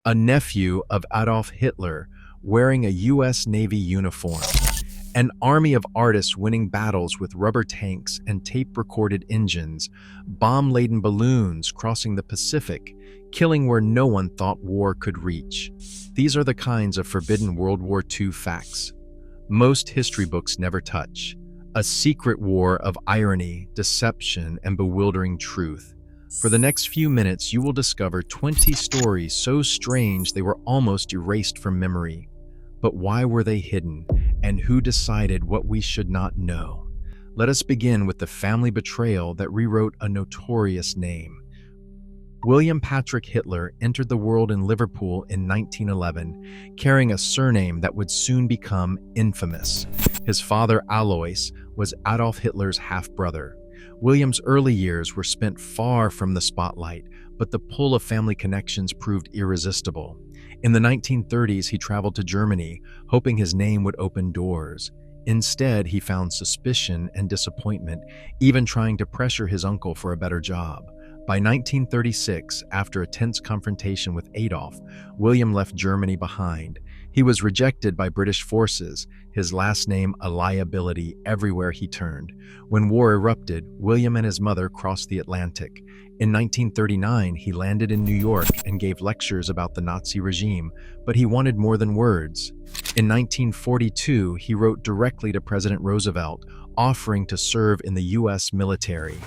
a nephew of Adolf Hitler wearing a U.S. Navy uniform, an army of artists winning battles with rubber tanks and tape-recorded engines, bomb-laden balloons crossing the Pacific, killing where no one thought war could reach. These are the kinds of forbidden World War II facts most history books never touch. A secret war of irony, deception, and bewildering truth. For the next few minutes, you will discover 20 stories so strange they were almost erased from memory. But why were they hidden, and who decided what we should not know? Let us begin with the family betrayal that rewrote a notorious name. William Patrick Hitler entered the world in Liverpool in 1911, carrying a surname that would soon become infamous. His father, Alois, was Adolf Hitler's half-brother. William's early years were spent far from the spotlight, but the pull of family connections proved irresistible. In the 1930s, he traveled to Germany, hoping his name would open doors. Instead, he found suspicion and disappointment, even trying to pressure his uncle for a better job. By 1936, after a tense confrontation with Adolf, William left Germany behind. He was rejected by British forces, his last name a liability everywhere he turned. When war erupted, William and his mother crossed the Atlantic. In 1939, he landed in New York and gave lectures about the Nazi regime, but he wanted more than words. In 1942, he wrote directly to President Roosevelt, offering to serve in the U.S. military.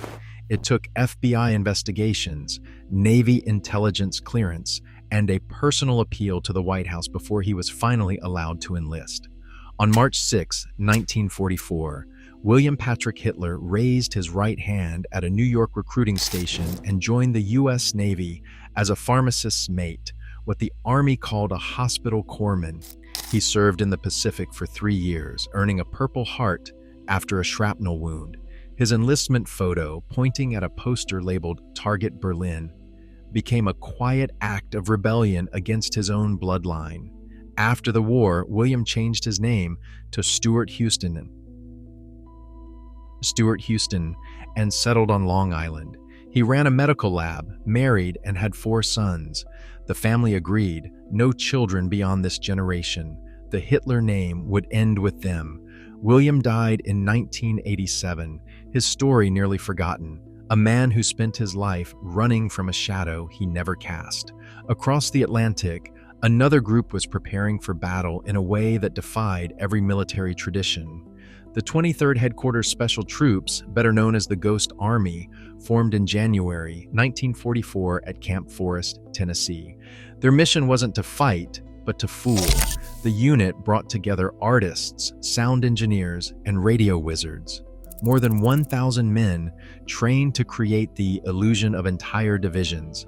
It took FBI investigations, Navy intelligence clearance, and a personal appeal to the White House before he was finally allowed to enlist. On March 6, 1944, William Patrick Hitler raised his right hand at a New York recruiting station and joined the U.S. Navy as a pharmacist's mate, what the Army called a hospital corpsman. He served in the Pacific for 3 years, earning a Purple Heart after a shrapnel wound. His enlistment photo, pointing at a poster labeled Target Berlin, became a quiet act of rebellion against his own bloodline. After the war, William changed his name to Stuart Houston and settled on Long Island. He ran a medical lab, married, and had 4 sons. The family agreed, no children beyond this generation. The Hitler name would end with them. William died in 1987, his story nearly forgotten, a man who spent his life running from a shadow he never cast. Across the Atlantic, another group was preparing for battle in a way that defied every military tradition. The 23rd Headquarters Special Troops, better known as the Ghost Army, formed in January 1944 at Camp Forest, Tennessee. Their mission wasn't to fight, but to fool. The unit brought together artists, sound engineers, and radio wizards. More than 1,000 men trained to create the illusion of entire divisions.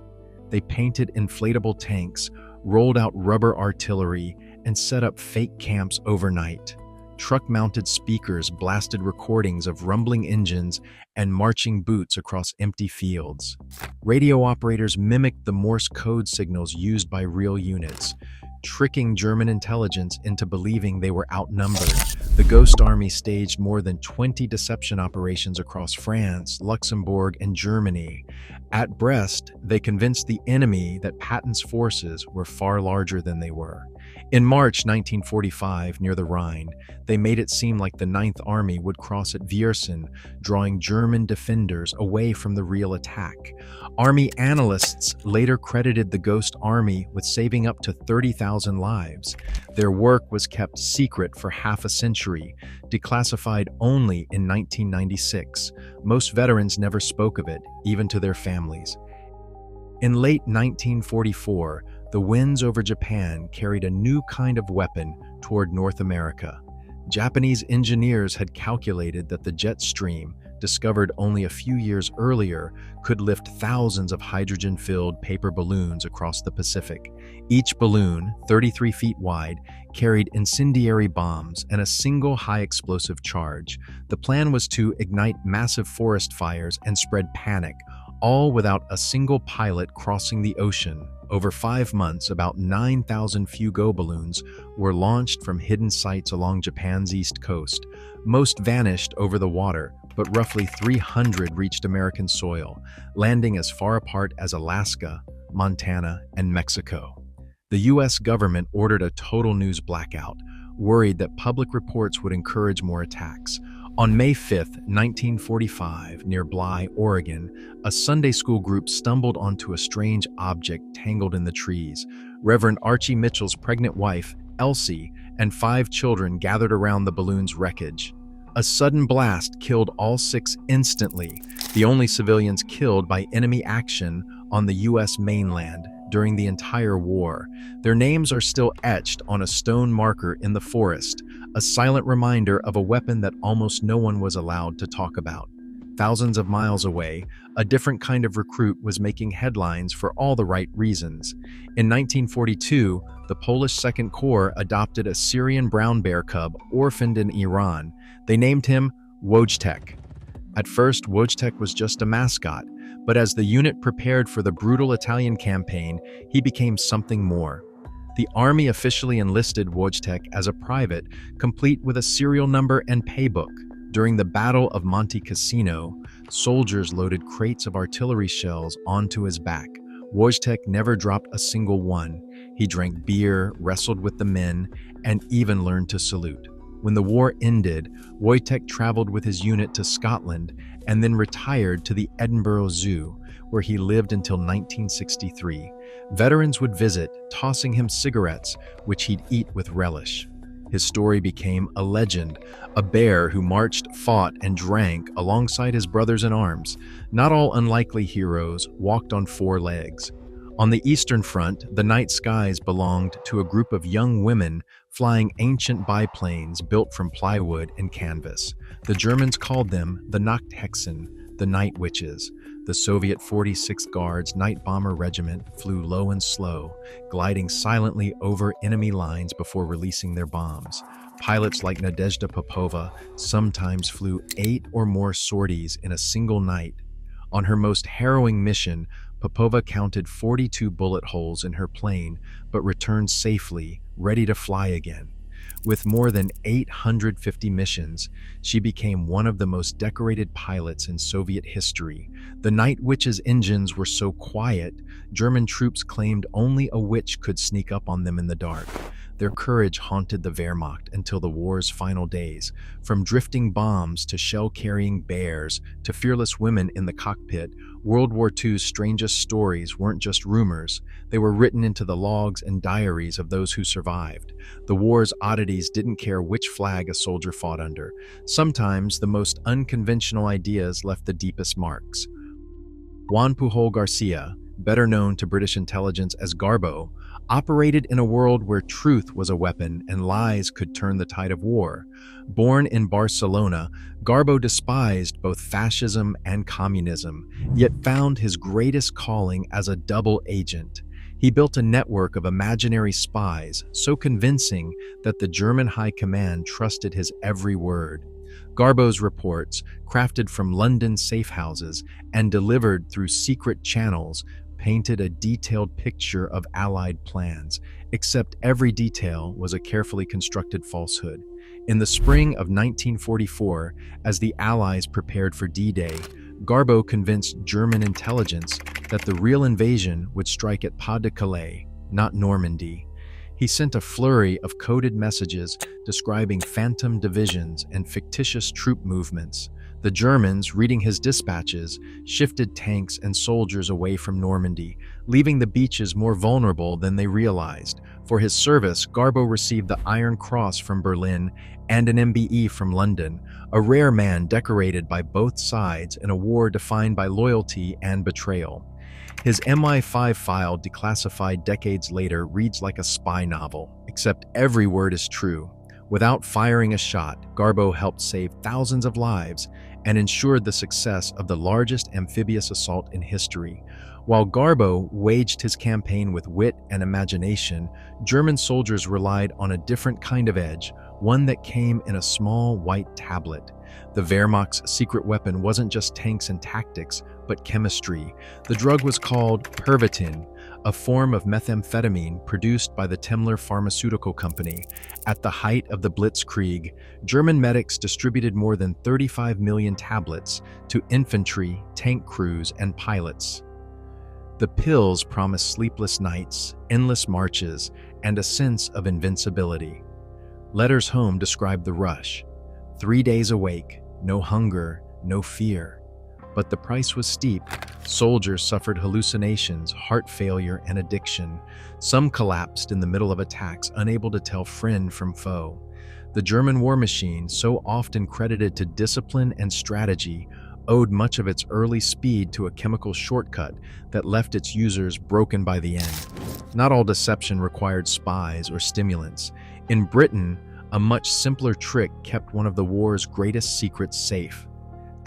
They painted inflatable tanks, rolled out rubber artillery, and set up fake camps overnight. Truck-mounted speakers blasted recordings of rumbling engines and marching boots across empty fields. Radio operators mimicked the Morse code signals used by real units, tricking German intelligence into believing they were outnumbered. The Ghost Army staged more than 20 deception operations across France, Luxembourg, and Germany. At Brest, they convinced the enemy that Patton's forces were far larger than they were. In March 1945, near the Rhine, they made it seem like the Ninth Army would cross at Viersen, drawing German defenders away from the real attack. Army analysts later credited the Ghost Army with saving up to 30,000 lives. Their work was kept secret for half a century, declassified only in 1996. Most veterans never spoke of it, even to their families. In late 1944, the winds over Japan carried a new kind of weapon toward North America. Japanese engineers had calculated that the jet stream, discovered only a few years earlier, could lift thousands of hydrogen-filled paper balloons across the Pacific. Each balloon, 33 feet wide, carried incendiary bombs and a single high-explosive charge. The plan was to ignite massive forest fires and spread panic, all without a single pilot crossing the ocean. Over 5 months, about 9,000 Fugo balloons were launched from hidden sites along Japan's east coast. Most vanished over the water, but roughly 300 reached American soil, landing as far apart as Alaska, Montana, and Mexico. The US government ordered a total news blackout, worried that public reports would encourage more attacks. On May 5, 1945, near Bly, Oregon, a Sunday school group stumbled onto a strange object tangled in the trees. Reverend Archie Mitchell's pregnant wife, Elsie, and 5 children gathered around the balloon's wreckage. A sudden blast killed all 6 instantly, the only civilians killed by enemy action on the U.S. mainland during the entire war. Their names are still etched on a stone marker in the forest, a silent reminder of a weapon that almost no one was allowed to talk about. Thousands of miles away, a different kind of recruit was making headlines for all the right reasons. In 1942, the Polish Second Corps adopted a Syrian brown bear cub orphaned in Iran. They named him Wojtek. At first, Wojtek was just a mascot, but as the unit prepared for the brutal Italian campaign, he became something more. The army officially enlisted Wojtek as a private, complete with a serial number and paybook. During the Battle of Monte Cassino, soldiers loaded crates of artillery shells onto his back. Wojtek never dropped a single one. He drank beer, wrestled with the men, and even learned to salute. When the war ended, Wojtek traveled with his unit to Scotland and then retired to the Edinburgh Zoo, where he lived until 1963. Veterans would visit, tossing him cigarettes, which he'd eat with relish. His story became a legend, a bear who marched, fought, and drank alongside his brothers in arms. Not all unlikely heroes walked on 4 legs. On the Eastern Front, the night skies belonged to a group of young women flying ancient biplanes built from plywood and canvas. The Germans called them the Nachthexen, the Night Witches. The Soviet 46th Guards Night Bomber Regiment flew low and slow, gliding silently over enemy lines before releasing their bombs. Pilots like Nadezhda Popova sometimes flew 8 or more sorties in a single night. On her most harrowing mission, Popova counted 42 bullet holes in her plane, but returned safely, ready to fly again. With more than 850 missions, she became one of the most decorated pilots in Soviet history. The Night Witch's engines were so quiet, German troops claimed only a witch could sneak up on them in the dark. Their courage haunted the Wehrmacht until the war's final days. From drifting bombs to shell-carrying bears to fearless women in the cockpit, World War II's strangest stories weren't just rumors. They were written into the logs and diaries of those who survived. The war's oddities didn't care which flag a soldier fought under. Sometimes the most unconventional ideas left the deepest marks. Juan Pujol Garcia, better known to British intelligence as Garbo, operated in a world where truth was a weapon and lies could turn the tide of war. Born in Barcelona, Garbo despised both fascism and communism, yet found his greatest calling as a double agent. He built a network of imaginary spies, so convincing that the German High Command trusted his every word. Garbo's reports, crafted from London safe houses and delivered through secret channels, painted a detailed picture of Allied plans, except every detail was a carefully constructed falsehood. In the spring of 1944, as the Allies prepared for D-Day, Garbo convinced German intelligence that the real invasion would strike at Pas-de-Calais, not Normandy. He sent a flurry of coded messages describing phantom divisions and fictitious troop movements. The Germans, reading his dispatches, shifted tanks and soldiers away from Normandy, leaving the beaches more vulnerable than they realized. For his service, Garbo received the Iron Cross from Berlin and an MBE from London, a rare man decorated by both sides in a war defined by loyalty and betrayal. His MI5 file, declassified decades later, reads like a spy novel, except every word is true. Without firing a shot, Garbo helped save thousands of lives and ensured the success of the largest amphibious assault in history. While Garbo waged his campaign with wit and imagination, German soldiers relied on a different kind of edge, one that came in a small white tablet. The Wehrmacht's secret weapon wasn't just tanks and tactics, but chemistry. The drug was called Pervitin, a form of methamphetamine produced by the Temmler Pharmaceutical Company. At the height of the Blitzkrieg, German medics distributed more than 35 million tablets to infantry, tank crews, and pilots. The pills promised sleepless nights, endless marches, and a sense of invincibility. Letters home described the rush. 3 days awake, no hunger, no fear. But the price was steep. Soldiers suffered hallucinations, heart failure, and addiction. Some collapsed in the middle of attacks, unable to tell friend from foe. The German war machine, so often credited to discipline and strategy, owed much of its early speed to a chemical shortcut that left its users broken by the end. Not all deception required spies or stimulants. In Britain, a much simpler trick kept one of the war's greatest secrets safe.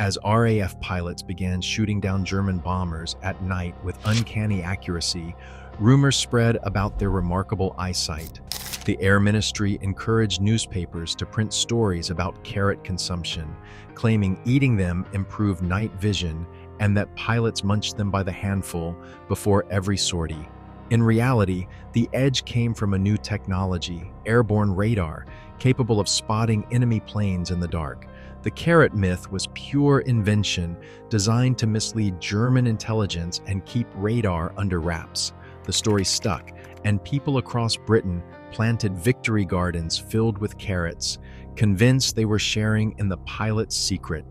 As RAF pilots began shooting down German bombers at night with uncanny accuracy, rumors spread about their remarkable eyesight. The Air Ministry encouraged newspapers to print stories about carrot consumption, claiming eating them improved night vision and that pilots munched them by the handful before every sortie. In reality, the edge came from a new technology, airborne radar, capable of spotting enemy planes in the dark. The carrot myth was pure invention, designed to mislead German intelligence and keep radar under wraps. The story stuck, and people across Britain planted victory gardens filled with carrots, convinced they were sharing in the pilot's secret.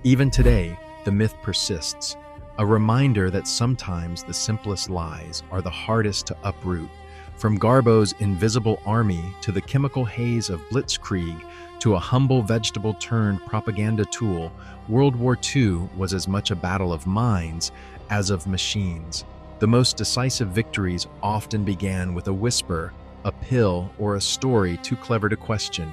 Even today, the myth persists, a reminder that sometimes the simplest lies are the hardest to uproot. From Garbo's invisible army to the chemical haze of blitzkrieg to a humble vegetable-turned propaganda tool, World War II was as much a battle of minds as of machines. The most decisive victories often began with a whisper, a pill, or a story too clever to question.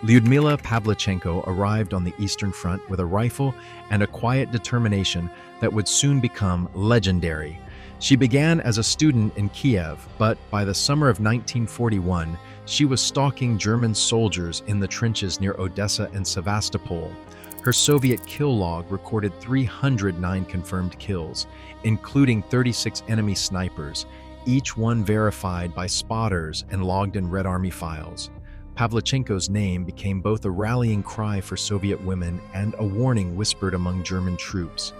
Lyudmila Pavlichenko arrived on the Eastern Front with a rifle and a quiet determination that would soon become legendary. She began as a student in Kiev, but by the summer of 1941, she was stalking German soldiers in the trenches near Odessa and Sevastopol. Her Soviet kill log recorded 309 confirmed kills, including 36 enemy snipers, each one verified by spotters and logged in Red Army files. Pavlichenko's name became both a rallying cry for Soviet women and a warning whispered among German troops.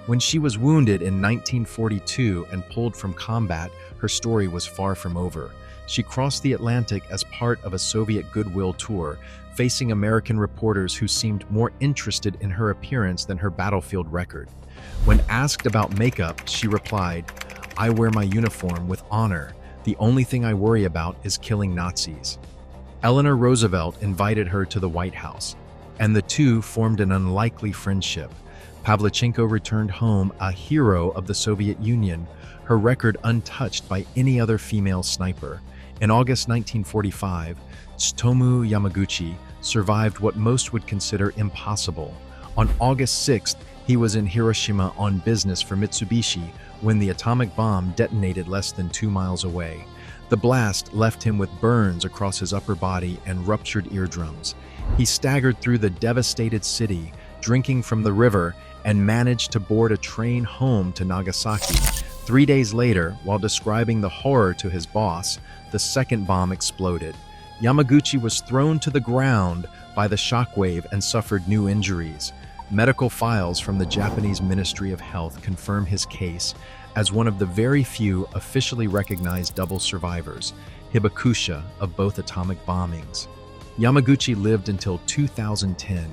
When she was wounded in 1942 and pulled from combat, her story was far from over. She crossed the Atlantic as part of a Soviet goodwill tour, facing American reporters who seemed more interested in her appearance than her battlefield record. When asked about makeup, she replied, "I wear my uniform with honor. The only thing I worry about is killing Nazis." Eleanor Roosevelt invited her to the White House, and the two formed an unlikely friendship. Pavlichenko returned home a hero of the Soviet Union, her record untouched by any other female sniper. In August 1945, Tsutomu Yamaguchi survived what most would consider impossible. On August 6th, he was in Hiroshima on business for Mitsubishi when the atomic bomb detonated less than 2 miles away. The blast left him with burns across his upper body and ruptured eardrums. He staggered through the devastated city, drinking from the river, and managed to board a train home to Nagasaki. 3 days later, while describing the horror to his boss, the second bomb exploded. Yamaguchi was thrown to the ground by the shockwave and suffered new injuries. Medical files from the Japanese Ministry of Health confirm his case as one of the very few officially recognized double survivors, hibakusha, of both atomic bombings. Yamaguchi lived until 2010,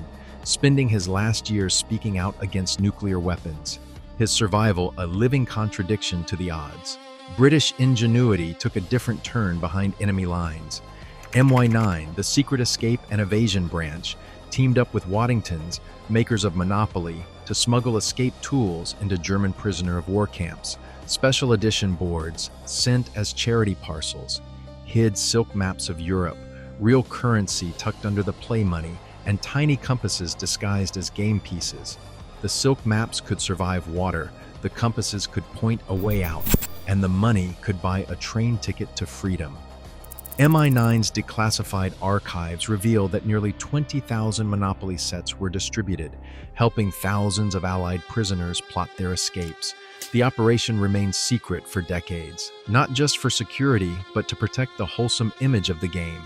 spending his last years speaking out against nuclear weapons, his survival a living contradiction to the odds. British ingenuity took a different turn behind enemy lines. MI9, the secret escape and evasion branch, teamed up with Waddingtons, makers of Monopoly, to smuggle escape tools into German prisoner of war camps. Special edition boards, sent as charity parcels, hid silk maps of Europe, real currency tucked under the play money, and tiny compasses disguised as game pieces. The silk maps could survive water, the compasses could point a way out, and the money could buy a train ticket to freedom. MI9's declassified archives reveal that nearly 20,000 Monopoly sets were distributed, helping thousands of Allied prisoners plot their escapes. The operation remained secret for decades, not just for security, but to protect the wholesome image of the game.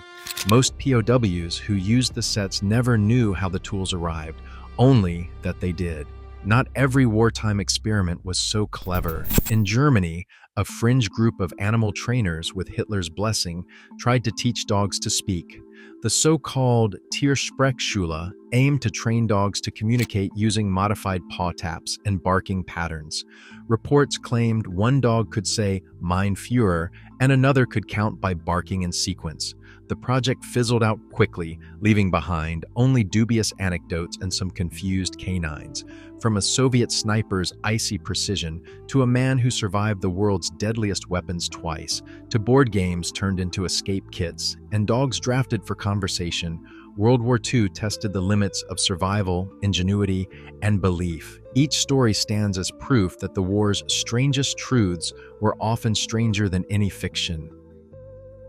Most POWs who used the sets never knew how the tools arrived, only that they did. Not every wartime experiment was so clever. In Germany, a fringe group of animal trainers with Hitler's blessing tried to teach dogs to speak. The so-called Tiersprechschule aimed to train dogs to communicate using modified paw taps and barking patterns. Reports claimed one dog could say "Mein Führer" and another could count by barking in sequence. The project fizzled out quickly, leaving behind only dubious anecdotes and some confused canines. From a Soviet sniper's icy precision to a man who survived the world's deadliest weapons twice, to board games turned into escape kits, and dogs drafted for conversation, World War II tested the limits of survival, ingenuity, and belief. Each story stands as proof that the war's strangest truths were often stranger than any fiction.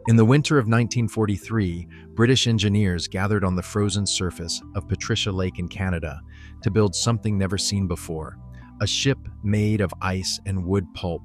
In the winter of 1943, British engineers gathered on the frozen surface of Patricia Lake in Canada to build something never seen before, a ship made of ice and wood pulp.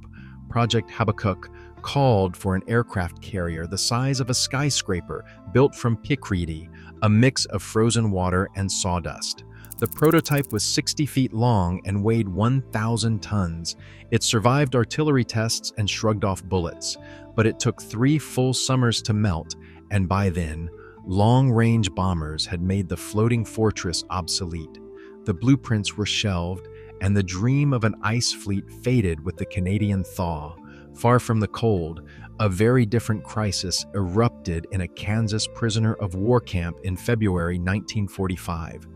Project Habakkuk called for an aircraft carrier the size of a skyscraper built from pickrete, a mix of frozen water and sawdust. The prototype was 60 feet long and weighed 1,000 tons. It survived artillery tests and shrugged off bullets, but it took 3 full summers to melt, and by then, long-range bombers had made the floating fortress obsolete. The blueprints were shelved, and the dream of an ice fleet faded with the Canadian thaw. Far from the cold, a very different crisis erupted in a Kansas prisoner of war camp in February 1945.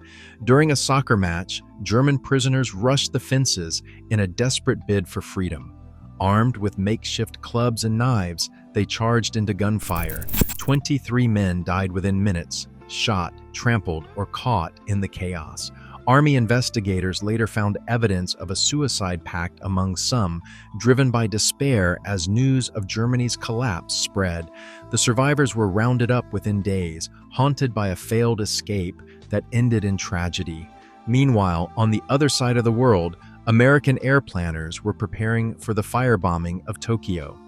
During a soccer match, German prisoners rushed the fences in a desperate bid for freedom. Armed with makeshift clubs and knives, they charged into gunfire. 23 men died within minutes, shot, trampled, or caught in the chaos. Army investigators later found evidence of a suicide pact among some, driven by despair as news of Germany's collapse spread. The survivors were rounded up within days, haunted by a failed escape that ended in tragedy. Meanwhile, on the other side of the world, American air planners were preparing for the firebombing of Tokyo.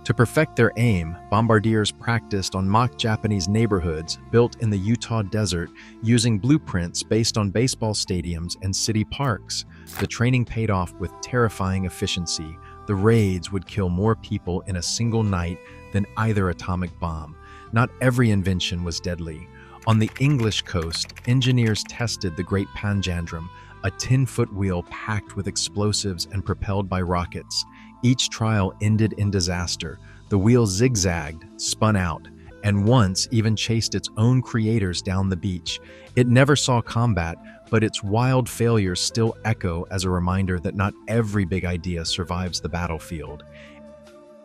To perfect their aim, bombardiers practiced on mock Japanese neighborhoods built in the Utah desert using blueprints based on baseball stadiums and city parks. The training paid off with terrifying efficiency. The raids would kill more people in a single night than either atomic bomb. Not every invention was deadly. On the English coast, engineers tested the Great Panjandrum, a 10-foot wheel packed with explosives and propelled by rockets. Each trial ended in disaster. The wheel zigzagged, spun out, and once even chased its own creators down the beach. It never saw combat, but its wild failures still echo as a reminder that not every big idea survives the battlefield.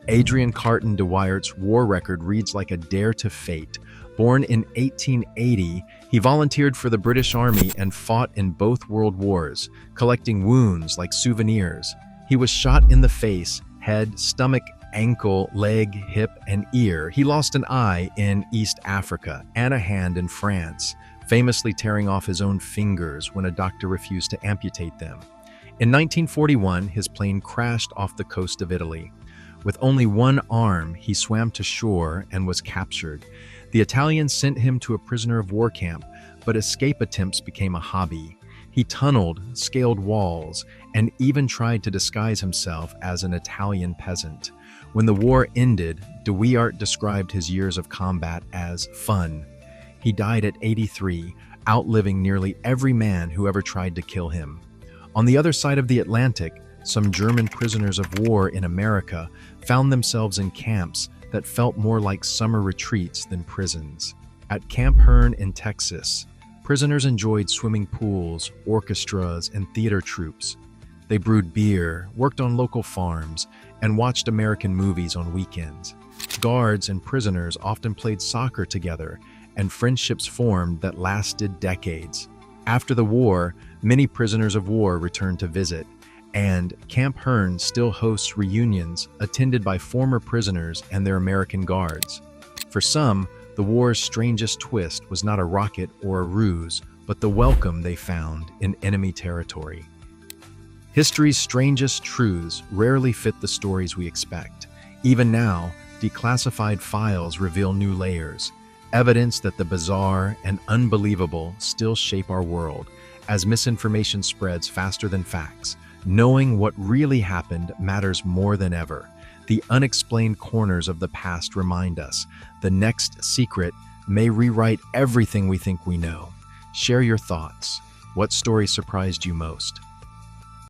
Adrian Carton de Wyert's war record reads like a dare to fate. Born in 1880, he volunteered for the British Army and fought in both world wars, collecting wounds like souvenirs. He was shot in the face, head, stomach, ankle, leg, hip, and ear. He lost an eye in East Africa and a hand in France, famously tearing off his own fingers when a doctor refused to amputate them. In 1941, his plane crashed off the coast of Italy. With only one arm, he swam to shore and was captured. The Italians sent him to a prisoner of war camp, but escape attempts became a hobby. He tunneled, scaled walls, and even tried to disguise himself as an Italian peasant. When the war ended, de Wyert described his years of combat as fun. He died at 83, outliving nearly every man who ever tried to kill him. On the other side of the Atlantic, some German prisoners of war in America found themselves in camps that felt more like summer retreats than prisons. At Camp Hearn in Texas, prisoners enjoyed swimming pools, orchestras, and theater troupes. They brewed beer, worked on local farms, and watched American movies on weekends. Guards and prisoners often played soccer together, and friendships formed that lasted decades. After the war, many prisoners of war returned to visit, and Camp Hearn still hosts reunions attended by former prisoners and their American guards. For some, the war's strangest twist was not a rocket or a ruse, but the welcome they found in enemy territory. History's strangest truths rarely fit the stories we expect. Even now, declassified files reveal new layers. evidence that the bizarre and unbelievable still shape our world as misinformation spreads faster than facts. Knowing what really happened matters more than ever. The unexplained corners of the past remind us the next secret may rewrite everything we think we know. Share your thoughts. What story surprised you most?